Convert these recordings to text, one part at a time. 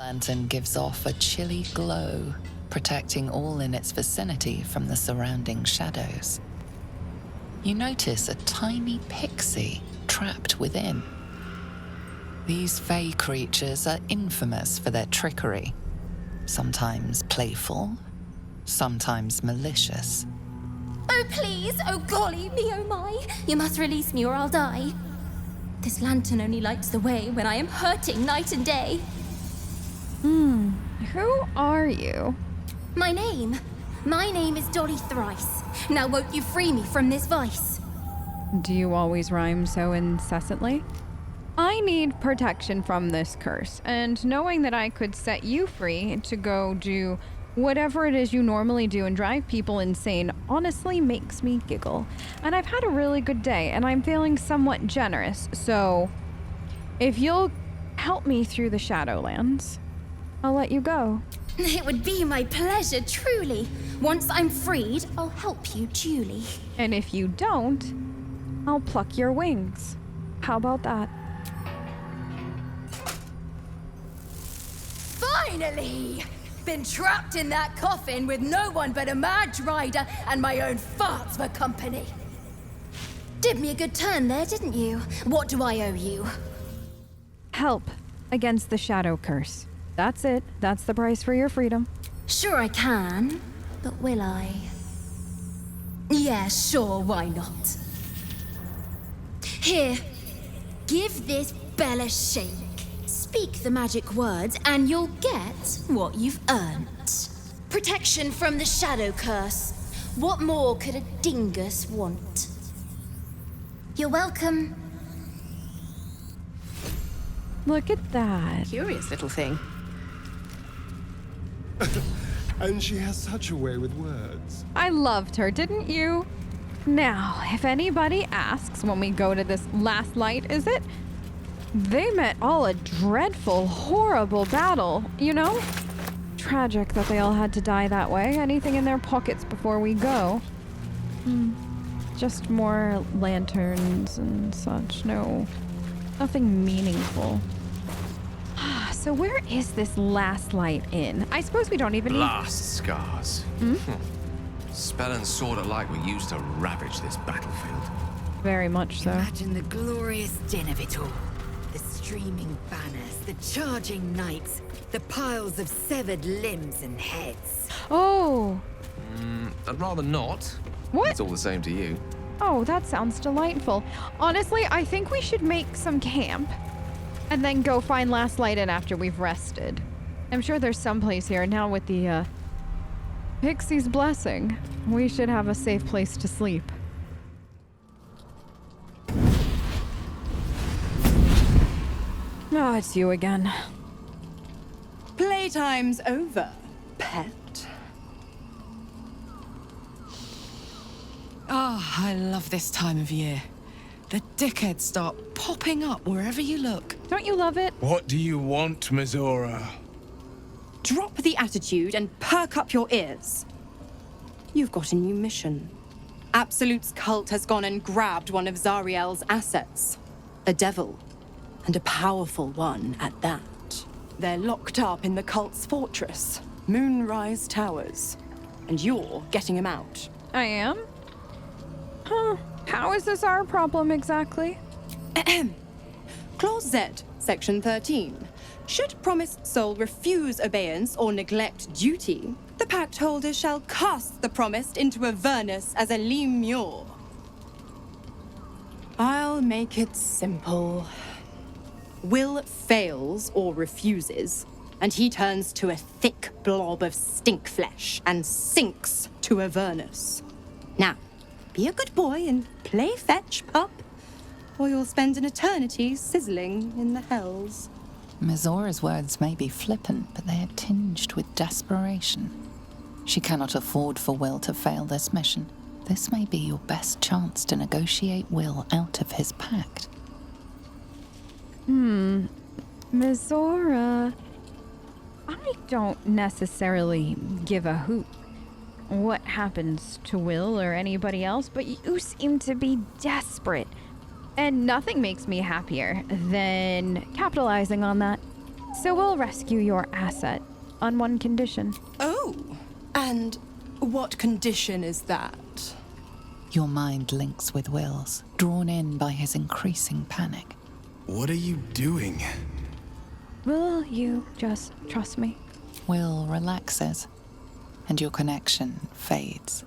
Lantern gives off a chilly glow, protecting all in its vicinity from the surrounding shadows. You notice a tiny pixie trapped within. These fey creatures are infamous for their trickery, sometimes playful, sometimes malicious. Oh please, oh golly me, oh my! You must release me or I'll die. This lantern only lights the way when I am hurting night and day. Who are you? My name is Dolly Thrice. Now won't you free me from this vice? Do you always rhyme so incessantly? I need protection from this curse, and knowing that I could set you free to go do whatever it is you normally do and drive people insane honestly makes me giggle. And I've had a really good day, and I'm feeling somewhat generous, so if you'll help me through the Shadowlands, I'll let you go. It would be my pleasure, truly. Once I'm freed, I'll help you duly. And if you don't, I'll pluck your wings. How about that? Finally! Been trapped in that coffin with no one but a mad rider and my own farts for company. Did me a good turn there, didn't you? What do I owe you? Help against the shadow curse. That's it. That's the price for your freedom. Sure I can, but will I? Yeah, sure, why not? Here, give this bell a shake. Speak the magic words and you'll get what you've earned. Protection from the shadow curse. What more could a dingus want? You're welcome. Look at that. Curious little thing. And she has such a way with words. I loved her, didn't you? Now, if anybody asks when we go to this last light, is it? They met all a dreadful, horrible battle, you know? Tragic that they all had to die that way. Anything in their pockets before we go? Just more lanterns and such. No, nothing meaningful. So where is this last light inn? I suppose we don't even need... Blast scars. Spell and sword alike were used to ravage this battlefield. Very much so. Imagine the glorious din of it all. The streaming banners, the charging knights, the piles of severed limbs and heads. Oh! I'd rather not. What? It's all the same to you. Oh, that sounds delightful. Honestly, I think we should make some camp and then go find Last Light in after we've rested. I'm sure there's some place here now with the, Pixie's blessing. We should have a safe place to sleep. Oh, it's you again. Playtime's over, pet. Ah, I love this time of year. The dickheads start popping up wherever you look. Don't you love it? What do you want, Mizora? Drop the attitude and perk up your ears. You've got a new mission. Absolute's cult has gone and grabbed one of Zariel's assets. A devil. And a powerful one at that. They're locked up in the cult's fortress, Moonrise Towers. And you're getting him out. I am? Huh. How is this our problem exactly? Clause Z, Section 13. Should promised soul refuse obeyance or neglect duty, the pact holder shall cast the promised into Avernus as a lemure. I'll make it simple. Will fails or refuses, and he turns to a thick blob of stink flesh and sinks to Avernus. Now, be a good boy and play fetch, pup, or you'll spend an eternity sizzling in the hells. Mizora's words may be flippant, but they are tinged with desperation. She cannot afford for Will to fail this mission. This may be your best chance to negotiate Will out of his pact. Mizora, I don't necessarily give a hoot what happens to Will or anybody else, but you seem to be desperate. And nothing makes me happier than capitalizing on that. So we'll rescue your asset on one condition. Oh, and what condition is that? Your mind links with Will's, drawn in by his increasing panic. What are you doing? Will you just trust me? Will relaxes, and your connection fades.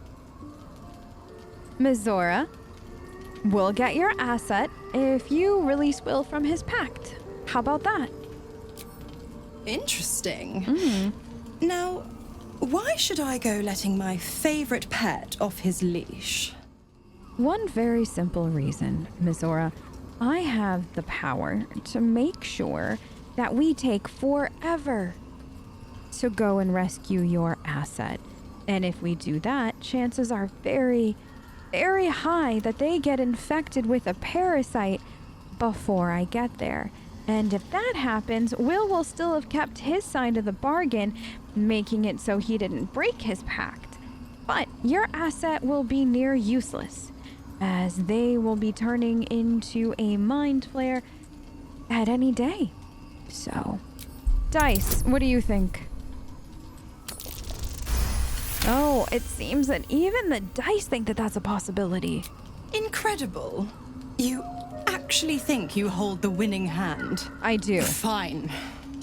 Mizora, we'll get your asset if you release Will from his pact. How about that? Interesting. Now, why should I go letting my favorite pet off his leash? One very simple reason, Mizora. I have the power to make sure that we take forever to go and rescue your asset. And if we do that, chances are very, very high that they get infected with a parasite before I get there. And if that happens, Will still have kept his side of the bargain, making it so he didn't break his pact. But your asset will be near useless, as they will be turning into a mind flare at any day. So, Dice, what do you think? Oh, it seems that even the dice think that that's a possibility. Incredible. You actually think you hold the winning hand? I do. Fine.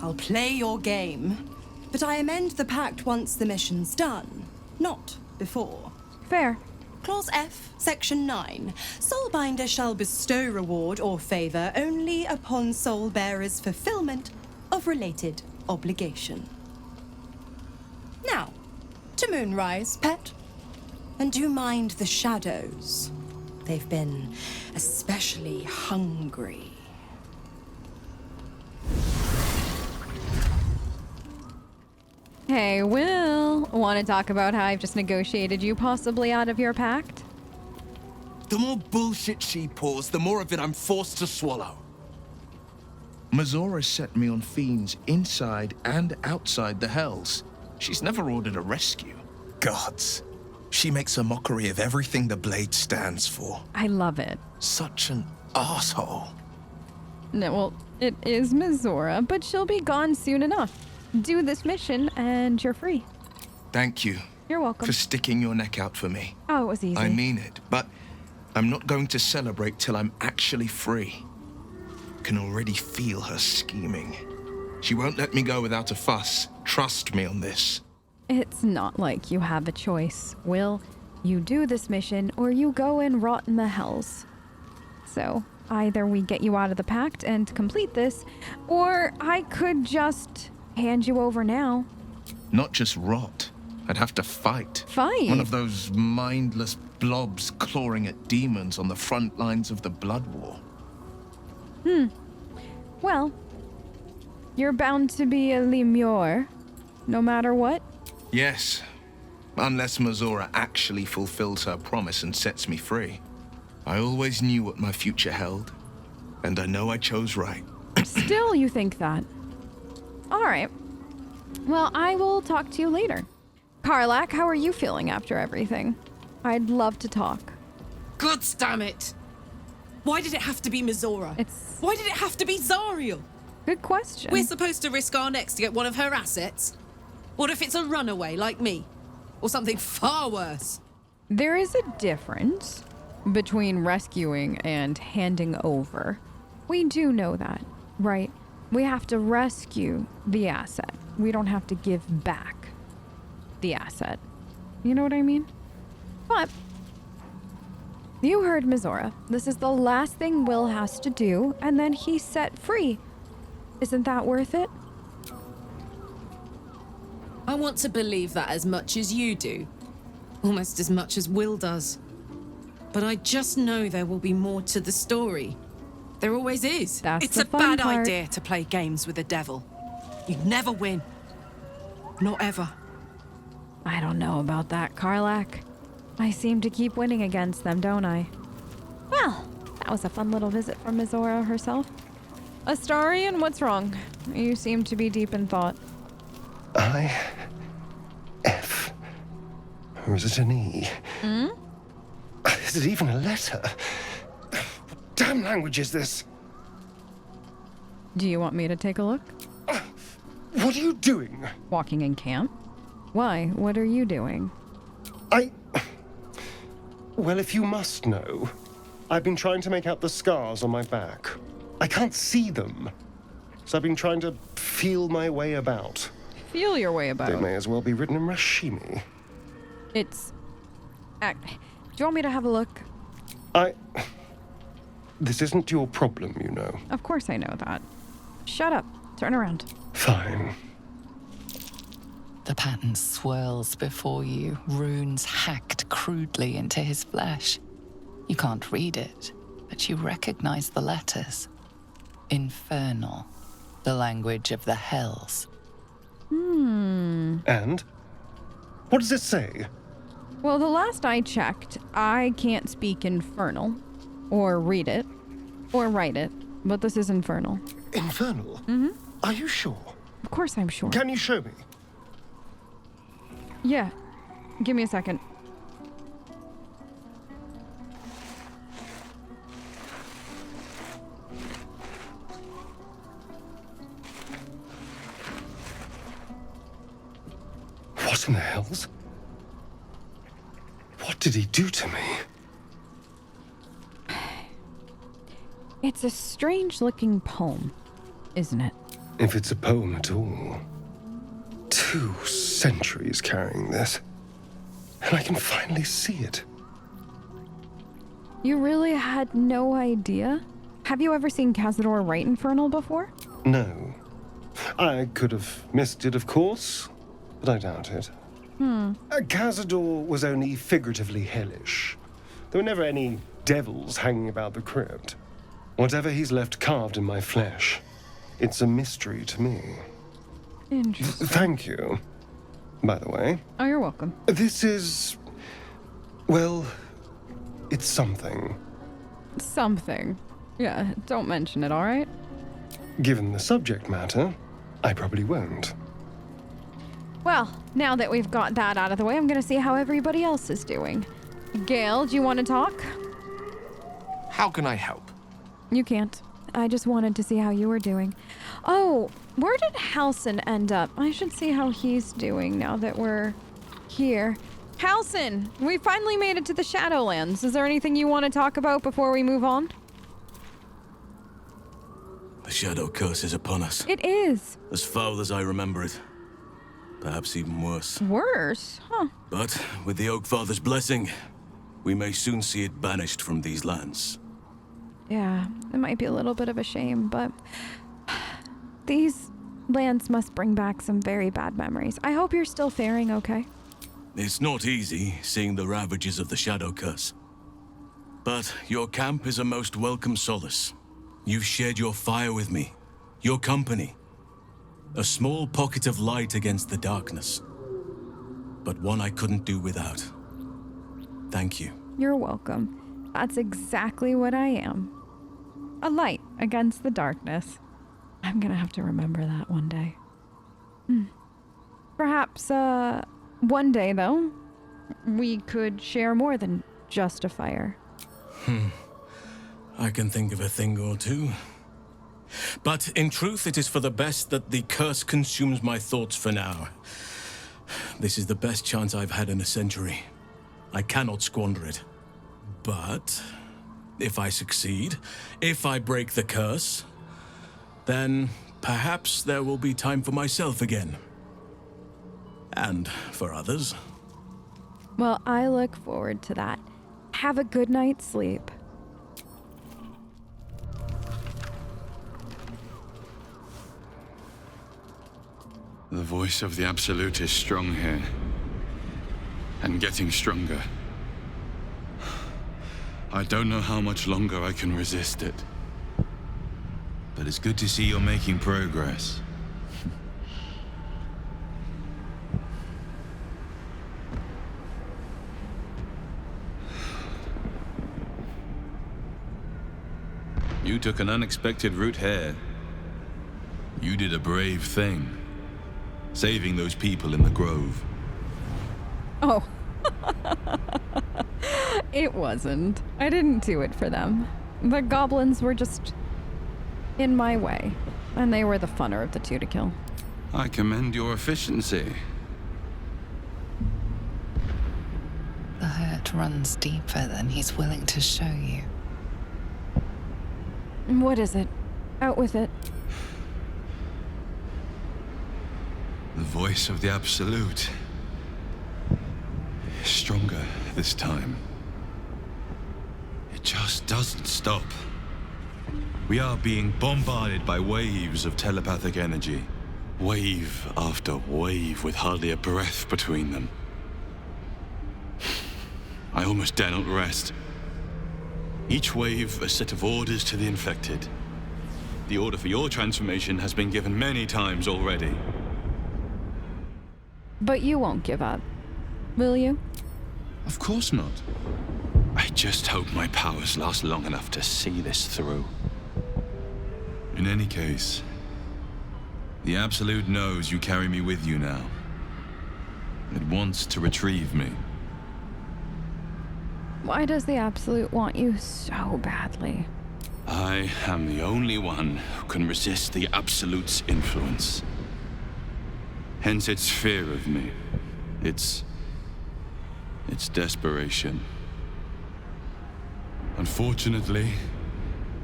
I'll play your game. But I amend the pact once the mission's done, not before. Fair. Clause F, Section 9. Soulbinder shall bestow reward or favor only upon soul bearer's fulfillment of related obligation. Now, to Moonrise, pet. And do mind the shadows. They've been especially hungry. Hey, Will, want to talk about how I've just negotiated you possibly out of your pact? The more bullshit she pours, the more of it I'm forced to swallow. Mizora set me on fiends inside and outside the Hells. She's never ordered a rescue. Gods. She makes a mockery of everything the Blade stands for. I love it. Such an asshole. No, well, it is Mizora, but she'll be gone soon enough. Do this mission and you're free. Thank you. You're welcome. For sticking your neck out for me. Oh, it was easy. I mean it, but I'm not going to celebrate till I'm actually free. Can already feel her scheming. She won't let me go without a fuss. Trust me on this. It's not like you have a choice, Will. You do this mission or you go and rot in the Hells. So, either we get you out of the pact and complete this, or I could just hand you over now. Not just rot. I'd have to fight. Fight? One of those mindless blobs clawing at demons on the front lines of the Blood War. Well, you're bound to be a Lemure, no matter what. Yes. Unless Mizora actually fulfills her promise and sets me free. I always knew what my future held, and I know I chose right. Still, you think that? All right. Well, I will talk to you later. Karlach, how are you feeling after everything? I'd love to talk. God damn it! Why did it have to be Mizora? Why did it have to be Zariel? Good question. We're supposed to risk our necks to get one of her assets? What if it's a runaway like me? Or something far worse? There is a difference between rescuing and handing over. We do know that, right? We have to rescue the asset. We don't have to give back the asset. You know what I mean? But you heard Mizora. This is the last thing Will has to do, and then he's set free. Isn't that worth it? I want to believe that as much as you do. Almost as much as Will does. But I just know there will be more to the story. There always is. That's It's the a fun bad part. idea to play games with the devil. You never win. Not ever. I don't know about that, Karlach. I seem to keep winning against them, don't I? Well, that was a fun little visit from Mizora herself. Astarion, what's wrong? You seem to be deep in thought. F. Or is it an E? Is it even a letter? What damn language is this? Do you want me to take a look? What are you doing? Walking in camp? Why? What are you doing? Well, if you must know, I've been trying to make out the scars on my back. I can't see them. So I've been trying to feel my way about. Feel your way about. They may as well be written in Rashimi. It's... Do you want me to have a look? This isn't your problem, you know. Of course I know that. Shut up. Turn around. Fine. The pattern swirls before you, runes hacked crudely into his flesh. You can't read it, but you recognize the letters. Infernal, the language of the hells. And? What does it say? Well, the last I checked, I can't speak Infernal, or read it, or write it, but this is Infernal. Infernal? Mm-hmm. Are you sure? Of course I'm sure. Can you show me? Yeah. Give me a second. What in the hells? What did he do to me? It's a strange-looking poem, isn't it? If it's a poem at all. 2 centuries carrying this. And I can finally see it. You really had no idea? Have you ever seen Cazador write Infernal before? No. I could have missed it, of course, but I doubt it. Cazador was only figuratively hellish. There were never any devils hanging about the crypt. Whatever he's left carved in my flesh, it's a mystery to me. Interesting. Thank you, by the way. Oh, you're welcome. This is... well, it's something. Something. Yeah, don't mention it, all right? Given the subject matter, I probably won't. Well, now that we've got that out of the way, I'm gonna see how everybody else is doing. Gale, do you want to talk? How can I help? You can't. I just wanted to see how you were doing. Oh, where did Halsin end up? I should see how he's doing now that we're here. Halsin, we finally made it to the Shadowlands. Is there anything you want to talk about before we move on? The shadow curse is upon us. It is. As foul as I remember it. Perhaps even worse. Worse? Huh. But with the Oak Father's blessing, we may soon see it banished from these lands. Yeah, it might be a little bit of a shame, but these lands must bring back some very bad memories. I hope you're still faring okay. It's not easy seeing the ravages of the shadow curse. But your camp is a most welcome solace. You've shared your fire with me, your company. A small pocket of light against the darkness. But one I couldn't do without. Thank you. You're welcome. That's exactly what I am. A light against the darkness. I'm gonna have to remember that one day. Perhaps, one day, though, we could share more than just a fire. I can think of a thing or two. But in truth, it is for the best that the curse consumes my thoughts for now. This is the best chance I've had in a century. I cannot squander it. But if I succeed, if I break the curse, then perhaps there will be time for myself again. And for others. Well, I look forward to that. Have a good night's sleep. The voice of the Absolute is strong here. And getting stronger. I don't know how much longer I can resist it. But it's good to see you're making progress. You took an unexpected route here. You did a brave thing. Saving those people in the grove. Oh. It wasn't. I didn't do it for them. The goblins were just in my way. And they were the funner of the two to kill. I commend your efficiency. The hurt runs deeper than he's willing to show you. What is it? Out with it. The voice of the Absolute is stronger this time. It just doesn't stop. We are being bombarded by waves of telepathic energy. Wave after wave with hardly a breath between them. I almost dare not rest. Each wave a set of orders to the infected. The order for your transformation has been given many times already. But you won't give up, will you? Of course not. I just hope my powers last long enough to see this through. In any case, the Absolute knows you carry me with you now. It wants to retrieve me. Why does the Absolute want you so badly? I am the only one who can resist the Absolute's influence. Hence its fear of me. Its desperation. Unfortunately,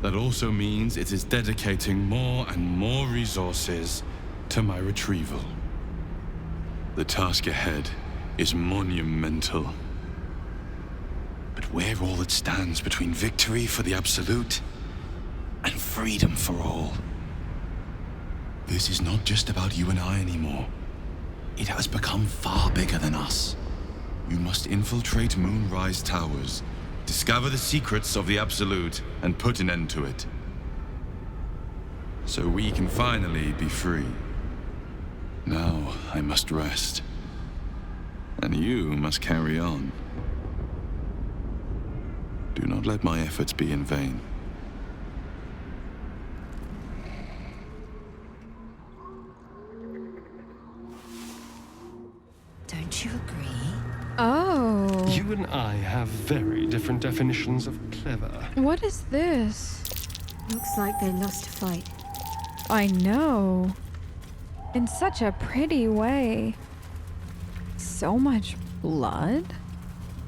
that also means it is dedicating more and more resources to my retrieval. The task ahead is monumental. But we're all that stands between victory for the Absolute and freedom for all. This is not just about you and I anymore. It has become far bigger than us. You must infiltrate Moonrise Towers, discover the secrets of the Absolute, and put an end to it. So we can finally be free. Now I must rest. And you must carry on. Do not let my efforts be in vain. Don't you agree? Oh. You and I have very different definitions of clever. What is this? Looks like they lost a fight. I know. In such a pretty way. So much blood.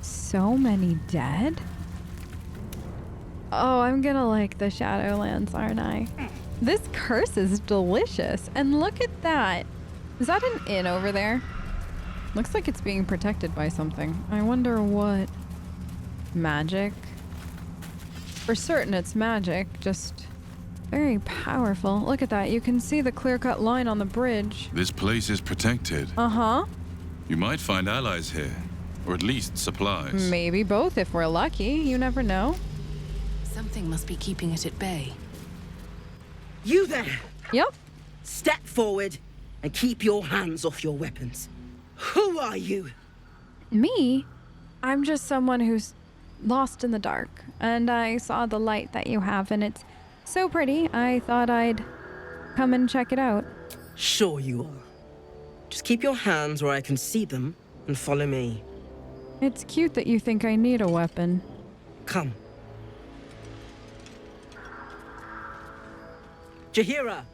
So many dead. Oh, I'm gonna like the Shadowlands, aren't I? This curse is delicious. And look at that. Is that an inn over there? Looks like it's being protected by something. I wonder what. Magic? For certain it's magic, just very powerful. Look at that. You can see the clear-cut line on the bridge. This place is protected. Uh-huh. You might find allies here, or at least supplies. Maybe both if we're lucky. You never know. Something must be keeping it at bay. You there! Yep. Step forward and keep your hands off your weapons. Who are you? Me? I'm just someone who's lost in the dark. And I saw the light that you have, and it's so pretty, I thought I'd come and check it out. Sure you are. Just keep your hands where I can see them and follow me. It's cute that you think I need a weapon. Come. Jaheira!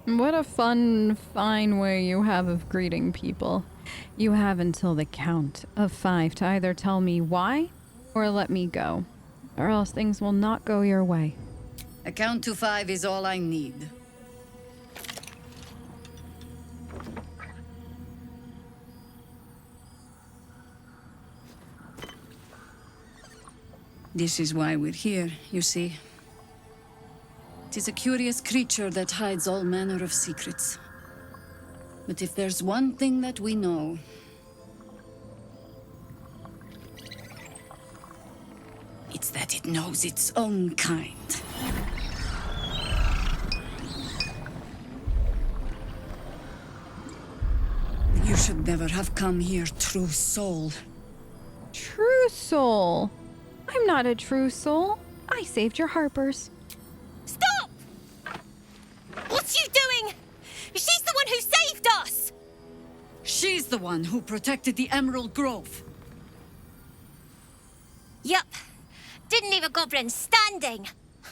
What a fun, fine way you have of greeting people. You have until the count of 5 to either tell me why or let me go, or else things will not go your way. A count to 5 is all I need. This is why we're here, you see. It is a curious creature that hides all manner of secrets. But if there's one thing that we know, it's that it knows its own kind. You should never have come here, true soul. True soul. I'm not a true soul. I saved your harpers. Stop! What's you doing? She's the one who saved us! She's the one who protected the Emerald Grove. Yup. Didn't leave a goblin standing.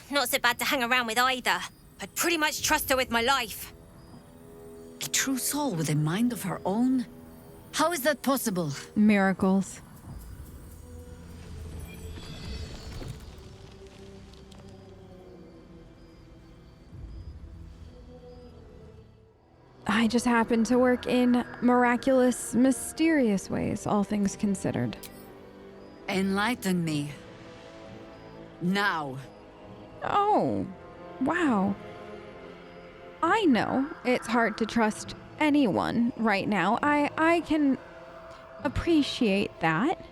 Not so bad to hang around with either. I'd pretty much trust her with my life. A true soul with a mind of her own? How is that possible? Miracles. I just happen to work in miraculous, mysterious ways, all things considered. Enlighten me. Now. Oh, wow. I know it's hard to trust anyone right now. I can appreciate that.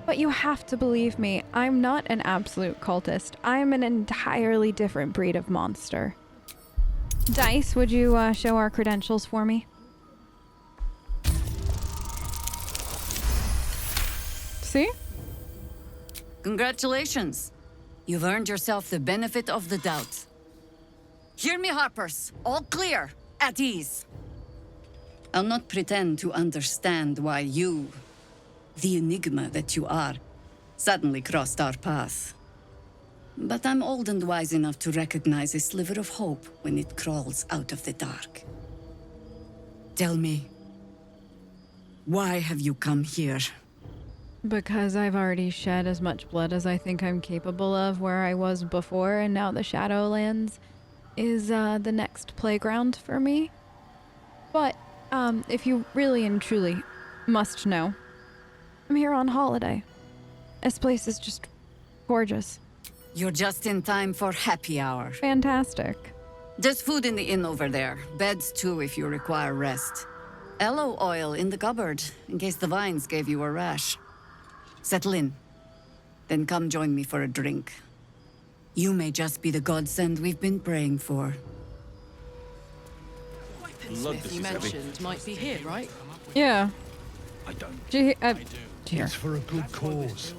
But you have to believe me, I'm not an absolute cultist. I'm an entirely different breed of monster. Dice, would you show our credentials for me? See? Congratulations. You've earned yourself the benefit of the doubt. Hear me, Harpers. All clear. At ease. I'll not pretend to understand why you, the enigma that you are, suddenly crossed our path. But I'm old and wise enough to recognize a sliver of hope when it crawls out of the dark. Tell me, why have you come here? Because I've already shed as much blood as I think I'm capable of where I was before, and now the Shadowlands is the next playground for me. But if you really and truly must know, I'm here on holiday. This place is just gorgeous. You're just in time for happy hour. Fantastic. There's food in the inn over there. Beds too if you require rest. Aloe oil in the cupboard, in case the vines gave you a rash. Settle in. Then come join me for a drink. You may just be the godsend we've been praying for. Smith you mentioned might be here, right? Yeah. I don't. Here. It's for a good cause.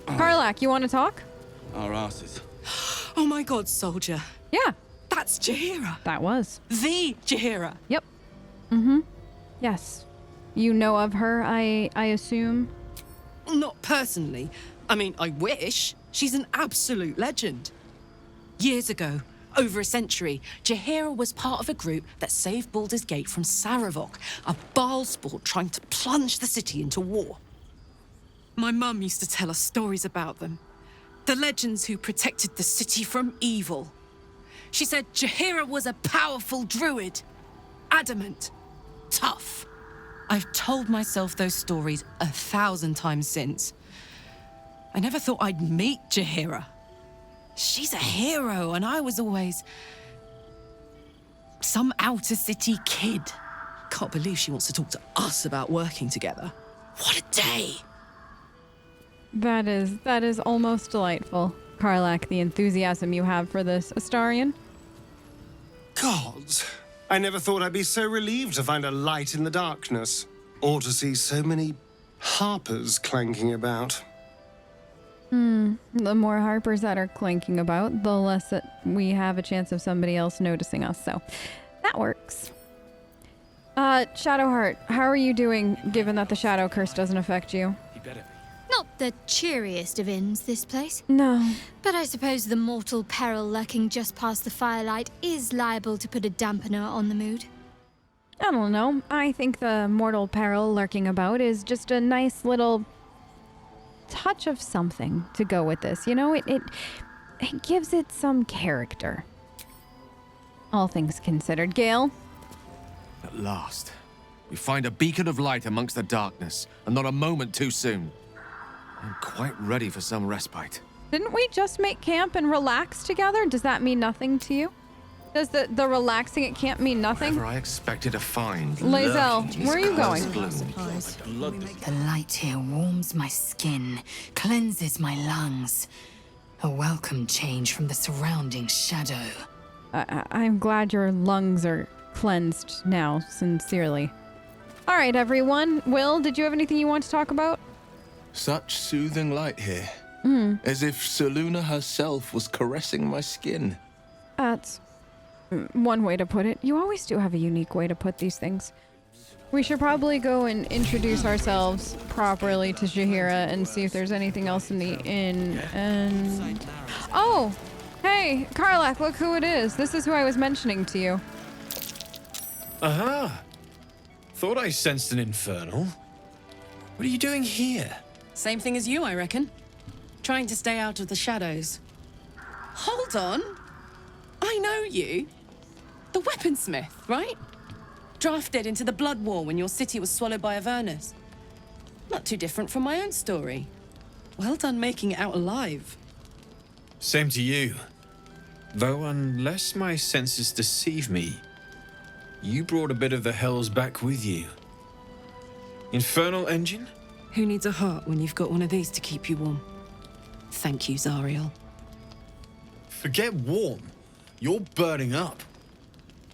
Karlach, you want to talk? Our asses. Oh my god, soldier. Yeah. That's Jaheira. That was. The Jaheira. Yep. Mm-hmm. Yes. You know of her, I assume? Not personally. I mean, I wish. She's an absolute legend. Years ago, over a century, Jaheira was part of a group that saved Baldur's Gate from Saravok, a Baalsport trying to plunge the city into war. My mum used to tell us stories about them. The legends who protected the city from evil. She said Jaheira was a powerful druid. Adamant. Tough. I've told myself those stories 1,000 times since. I never thought I'd meet Jaheira. She's a hero, and I was always some outer city kid. Can't believe she wants to talk to us about working together. What a day! That is almost delightful. Karlach, the enthusiasm you have for this. Astarion? Gods, I never thought I'd be so relieved to find a light in the darkness, or to see so many harpers clanking about. The more harpers that are clanking about, the less that we have a chance of somebody else noticing us, so that works. Shadowheart, how are you doing, given that the shadow curse doesn't affect you? Not the cheeriest of inns, this place. No. But I suppose the mortal peril lurking just past the firelight is liable to put a dampener on the mood. I don't know. I think the mortal peril lurking about is just a nice little touch of something to go with this. You know, it gives it some character. All things considered. Gale? At last. We find a beacon of light amongst the darkness, and not a moment too soon. I'm quite ready for some respite. Didn't we just make camp and relax together? Does that mean nothing to you? Does the relaxing at camp mean nothing? Whatever I expected to find. Lae'zel, where are you going? The light here warms my skin, cleanses my lungs. A welcome change from the surrounding shadow. I'm glad your lungs are cleansed now, sincerely. All right, everyone. Will, did you have anything you want to talk about? Such soothing light here. As if Seluna herself was caressing my skin. That's one way to put it. You always do have a unique way to put these things. We should probably go and introduce ourselves properly to Jaheira and see if there's anything else in the inn. And oh, hey, Karlach, look who it is. This is who I was mentioning to you. Aha! Thought I sensed an infernal. What are you doing here? Same thing as you, I reckon. Trying to stay out of the shadows. Hold on. I know you. The weaponsmith, right? Drafted into the Blood War when your city was swallowed by Avernus. Not too different from my own story. Well done making it out alive. Same to you. Though unless my senses deceive me, you brought a bit of the hells back with you. Infernal engine? Who needs a heart when you've got one of these to keep you warm? Thank you, Zariel. Forget warm. You're burning up.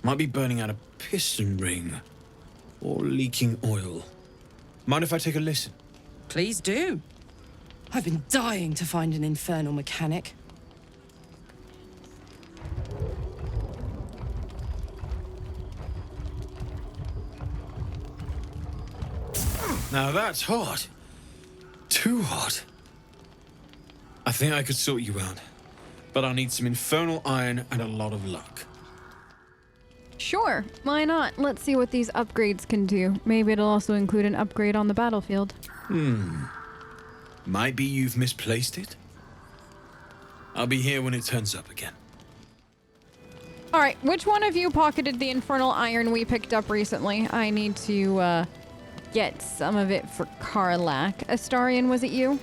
Might be burning out a piston ring. Or leaking oil. Mind if I take a listen? Please do. I've been dying to find an infernal mechanic. Now that's hot. Too hot. I think I could sort you out. But I'll need some infernal iron and a lot of luck. Sure, why not? Let's see what these upgrades can do. Maybe it'll also include an upgrade on the battlefield. Might be you've misplaced it. I'll be here when it turns up again. All right, which one of you pocketed the infernal iron we picked up recently? I need to get some of it for Karlach. Astarion, was it you?